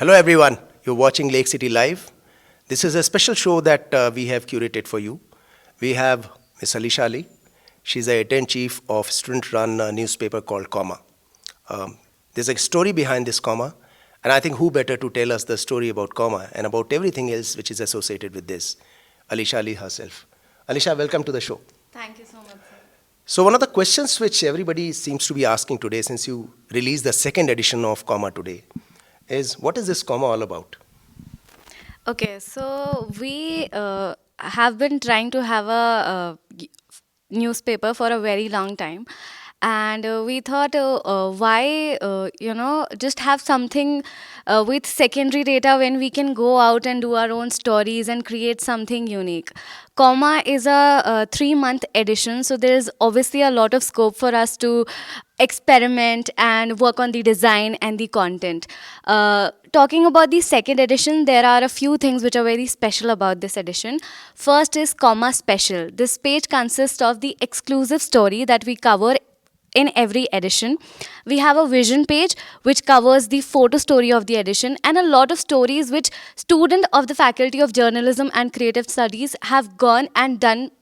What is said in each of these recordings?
Hello, everyone. You're watching Lakecity Live. This is a special show that we have curated for you. We have Miss Alisha Ali. She's the editor-in-chief of student-run newspaper called Comma. There's a story behind this Comma, and I think who better to tell us the story about Comma and about everything else which is associated with this? Alisha Ali herself. Alisha, welcome to the show. Thank you so much, sir. So one of the questions which everybody seems to be asking today, since you released the second edition of Comma today, is what is this Comma all about? Okay, so we have been trying to have a newspaper for a very long time. And we thought, why, just have something with secondary data when we can go out and do our own stories and create something unique. Comma is a 3-month edition, so there is obviously a lot of scope for us to experiment and work on the design and the content. Talking about the second edition, there are a few things which are very special about this edition. First is Comma Special. This page consists of the exclusive story that we cover in every edition. We have a vision page which covers the photo story of the edition and a lot of stories which students of the Faculty of Journalism and Creative Studies have gone and done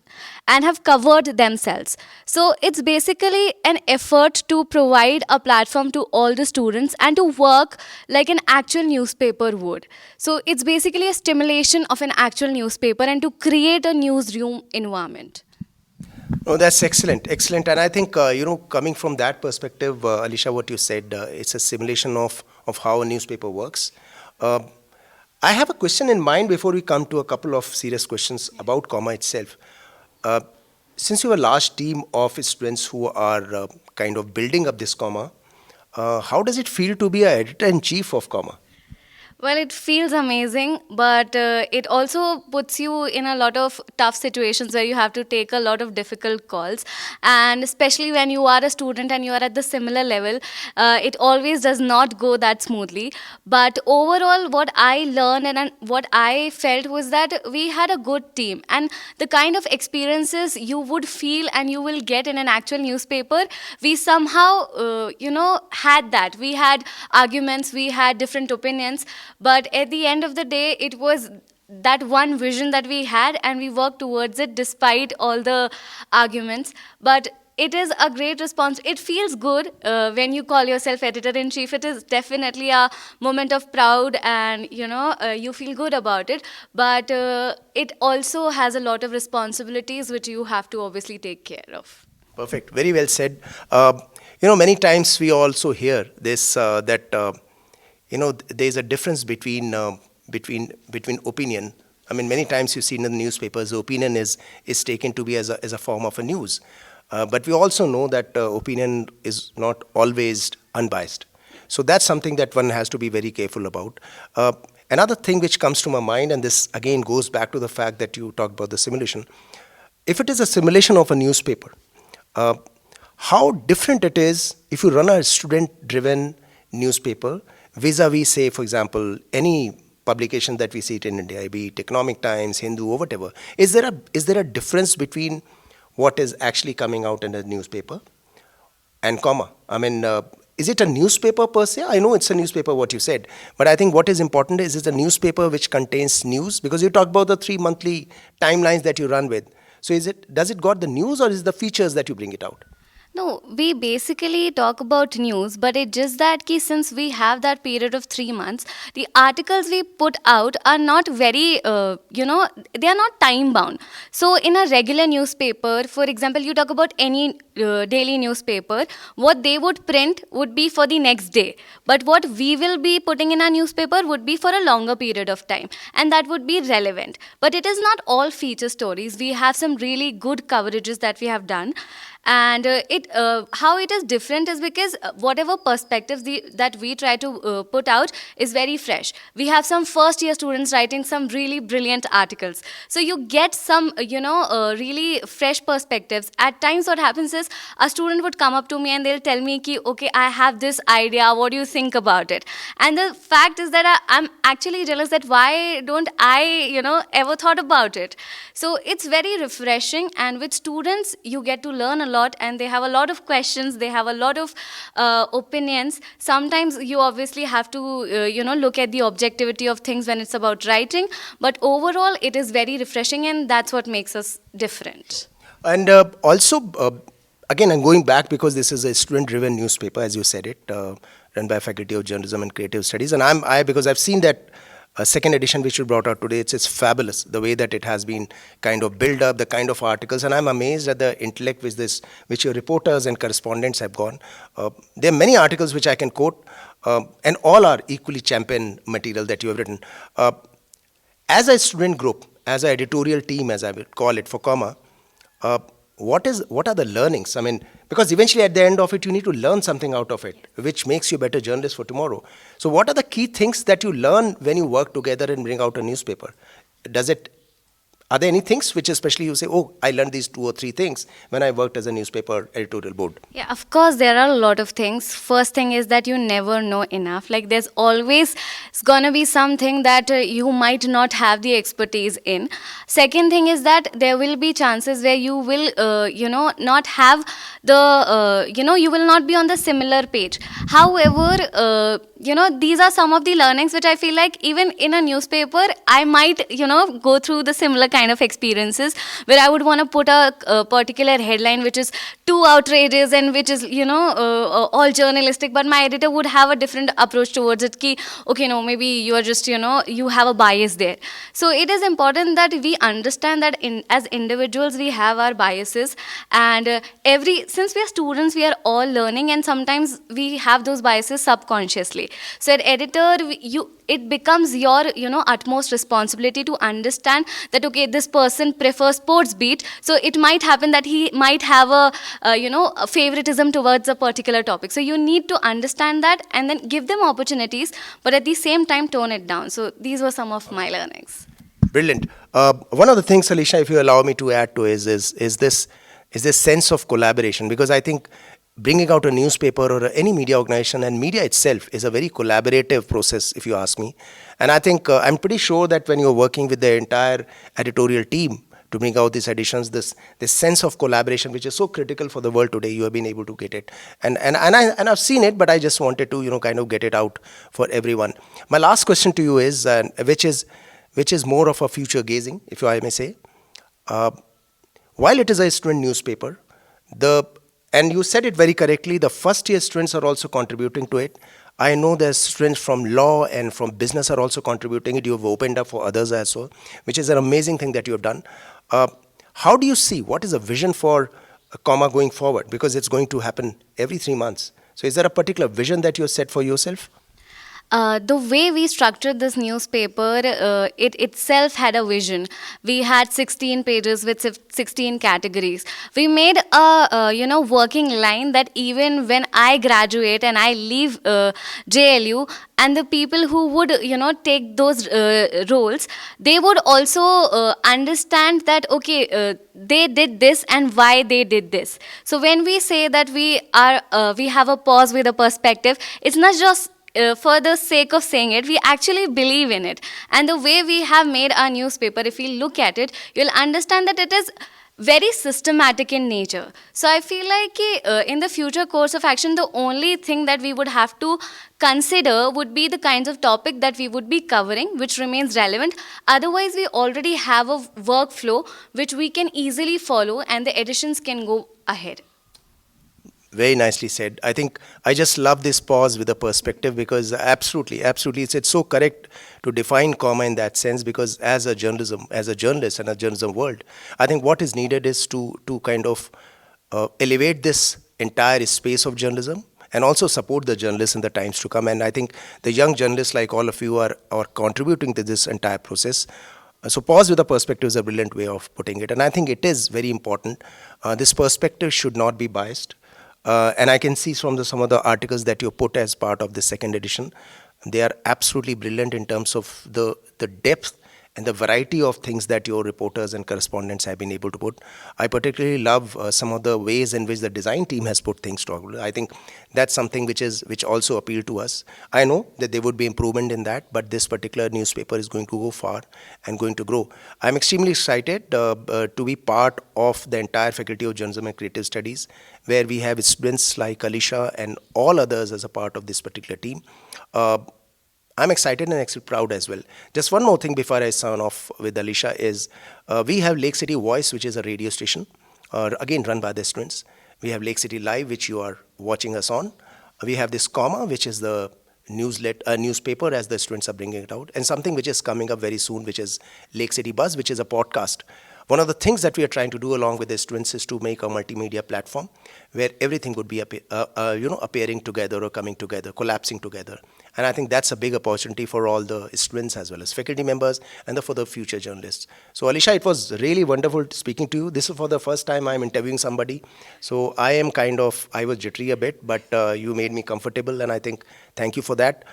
and have covered themselves. So it's basically an effort to provide a platform to all the students and to work like an actual newspaper would. So it's basically a stimulation of an actual newspaper and to create a newsroom environment. Oh, that's excellent, excellent. And I think, coming from that perspective, Alisha, what you said, it's a simulation of how a newspaper works. I have a question in mind before we come to a couple of serious questions about Comma itself. Since you have a large team of students who are kind of building up this Comma, how does it feel to be an editor-in-chief of Comma? Well, it feels amazing, but it also puts you in a lot of tough situations where you have to take a lot of difficult calls. And especially when you are a student and you are at the similar level, it always does not go that smoothly. But overall, what I learned and what I felt was that we had a good team. And the kind of experiences you would feel and you will get in an actual newspaper, we somehow, had that. We had arguments, we had different opinions. But at the end of the day, it was that one vision that we had and we worked towards it despite all the arguments. But it is a great response. It feels good when you call yourself editor-in-chief. It is definitely a moment of proud and, you feel good about it. But it also has a lot of responsibilities which you have to obviously take care of. Perfect. Very well said. Many times we also hear this, there's a difference between opinion. I mean, many times you see in the newspapers, the opinion is taken to be as a form of a news. But we also know that opinion is not always unbiased. So that's something that one has to be very careful about. Another thing which comes to my mind, and this again goes back to the fact that you talked about the simulation. If it is a simulation of a newspaper, how different it is if you run a student-driven newspaper vis-a-vis, say, for example, any publication that we see it in India, be it Economic Times, Hindu, or whatever. Is there a difference between what is actually coming out in a newspaper and Comma? I mean, is it a newspaper per se? I know it's a newspaper, what you said, but I think what is important is it a newspaper which contains news? Because you talk about the 3 monthly timelines that you run with. So does it got the news or is it the features that you bring it out? No, we basically talk about news, but it's just that since we have that period of 3 months, the articles we put out are not very, they are not time bound. So in a regular newspaper, for example, you talk about any daily newspaper, what they would print would be for the next day. But what we will be putting in our newspaper would be for a longer period of time. And that would be relevant. But it is not all feature stories. We have some really good coverages that we have done. And how it is different is because whatever perspectives that we try to put out is very fresh. We have some first year students writing some really brilliant articles. So you get some, really fresh perspectives. At times what happens is a student would come up to me and they'll tell me, okay, I have this idea. What do you think about it? And the fact is that I'm actually jealous that why don't I, ever thought about it? So it's very refreshing. And with students, you get to learn a lot lot and they have a lot of questions, they have a lot of opinions. Sometimes you obviously have to, look at the objectivity of things when it's about writing. But overall, it is very refreshing, and that's what makes us different. And also, again, I'm going back because this is a student-driven newspaper, as you said it, run by Faculty of Journalism and Creative Studies. And because I've seen that second edition which you brought out today, it's fabulous, the way that it has been kind of built up, the kind of articles. And I'm amazed at the intellect which your reporters and correspondents have gone. There are many articles which I can quote, and all are equally champion material that you have written. As a student group, as an editorial team, as I would call it for comma, what are the learnings? I mean, because eventually at the end of it, you need to learn something out of it, which makes you a better journalist for tomorrow. So what are the key things that you learn when you work together and bring out a newspaper? Are there any things which especially you say, oh, I learned these 2 or 3 things when I worked as a newspaper editorial board? Yeah, of course, there are a lot of things. First thing is that you never know enough. Like, there's always gonna be something that you might not have the expertise in. Second thing is that there will be chances where you will, not have the, you will not be on the similar page. However, these are some of the learnings which I feel like even in a newspaper, I might, go through the similar kind of experiences where I would want to put a particular headline which is too outrageous and which is, all journalistic, but my editor would have a different approach towards it. Ki, okay, no, maybe you are just, you have a bias there. So it is important that we understand that as individuals, we have our biases, and since we are students, we are all learning, and sometimes we have those biases subconsciously. So an editor, it becomes your, utmost responsibility to understand that, okay, this person prefers sports beat, so it might happen that he might have a favoritism towards a particular topic. So you need to understand that and then give them opportunities, but at the same time tone it down. So these were some of my learnings. Brilliant. One of the things, Alisha, if you allow me to add to is this sense of collaboration, because I think bringing out a newspaper or any media organization, and media itself is a very collaborative process, if you ask me. And I think I'm pretty sure that when you're working with the entire editorial team to bring out these editions, this sense of collaboration, which is so critical for the world today, you have been able to get it. And I've seen it, but I just wanted to kind of get it out for everyone. My last question to you is, which is more of a future gazing, if I may say. While it is a student newspaper, and you said it very correctly, the first year students are also contributing to it. I know there's students from law and from business are also contributing it. You have opened up for others as well, which is an amazing thing that you have done. How do you see, what is the vision for comma going forward? Because it's going to happen every 3 months. So is there a particular vision that you have set for yourself? The way we structured this newspaper, it itself had a vision. We had 16 pages with 16 categories. We made a working line that even when I graduate and I leave JLU, and the people who would take those roles, they would also understand that, okay, they did this and why they did this. So when we say that we have a pause with a perspective, it's not just for the sake of saying it. We actually believe in it. And the way we have made our newspaper, if you look at it, you'll understand that it is very systematic in nature. So I feel like in the future course of action, the only thing that we would have to consider would be the kinds of topic that we would be covering, which remains relevant. Otherwise, we already have a workflow which we can easily follow, and the editions can go ahead. Very nicely said. I think I just love this pause with a perspective, because absolutely, it's so correct to define comma in that sense, because as a journalist and a journalism world, I think what is needed is to kind of elevate this entire space of journalism and also support the journalists in the times to come. And I think the young journalists like all of you are contributing to this entire process. So pause with a perspective is a brilliant way of putting it. And I think it is very important. This perspective should not be biased. And I can see from some of the articles that you put as part of the second edition, they are absolutely brilliant in terms of the depth and the variety of things that your reporters and correspondents have been able to put. I particularly love some of the ways in which the design team has put things together. I think that's something which also appealed to us. I know that there would be improvement in that, but this particular newspaper is going to go far and going to grow. I'm extremely excited to be part of the entire Faculty of Journalism and Creative Studies, where we have students like Alisha and all others as a part of this particular team. Uh, I'm excited and actually proud as well. Just one more thing before I sign off with Alisha is we have Lakecity Voice, which is a radio station, again run by the students. We have Lakecity Live, which you are watching us on. We have this Comma, which is the newspaper as the students are bringing it out, and something which is coming up very soon, which is Lakecity Buzz, which is a podcast. One of the things that we are trying to do along with the students is to make a multimedia platform where everything would be appearing together or coming together, collapsing together. And I think that's a big opportunity for all the students as well as faculty members and for the future journalists. So Alisha, it was really wonderful speaking to you. This is for the first time I'm interviewing somebody. So I was jittery a bit, but you made me comfortable, and I think thank you for that.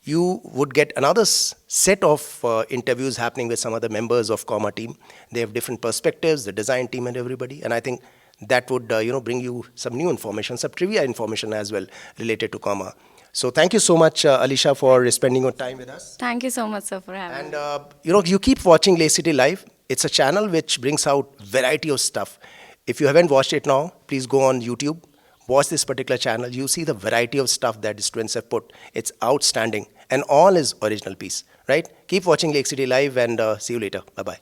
You would get another set of interviews happening with some other members of Comma team. They have different perspectives, the design team and everybody, and I think that would bring you some new information, some trivia information as well related to Comma. So thank you so much, Alisha, for spending your time with us. Thank you so much, sir, for having And me. you keep watching Lakecity Live. It's a channel which brings out variety of stuff. If you haven't watched it now, please go on YouTube, watch this particular channel. You see the variety of stuff that the students have put. It's outstanding, and all is original piece, right? Keep watching Lakecity Live, and see you later. Bye-bye.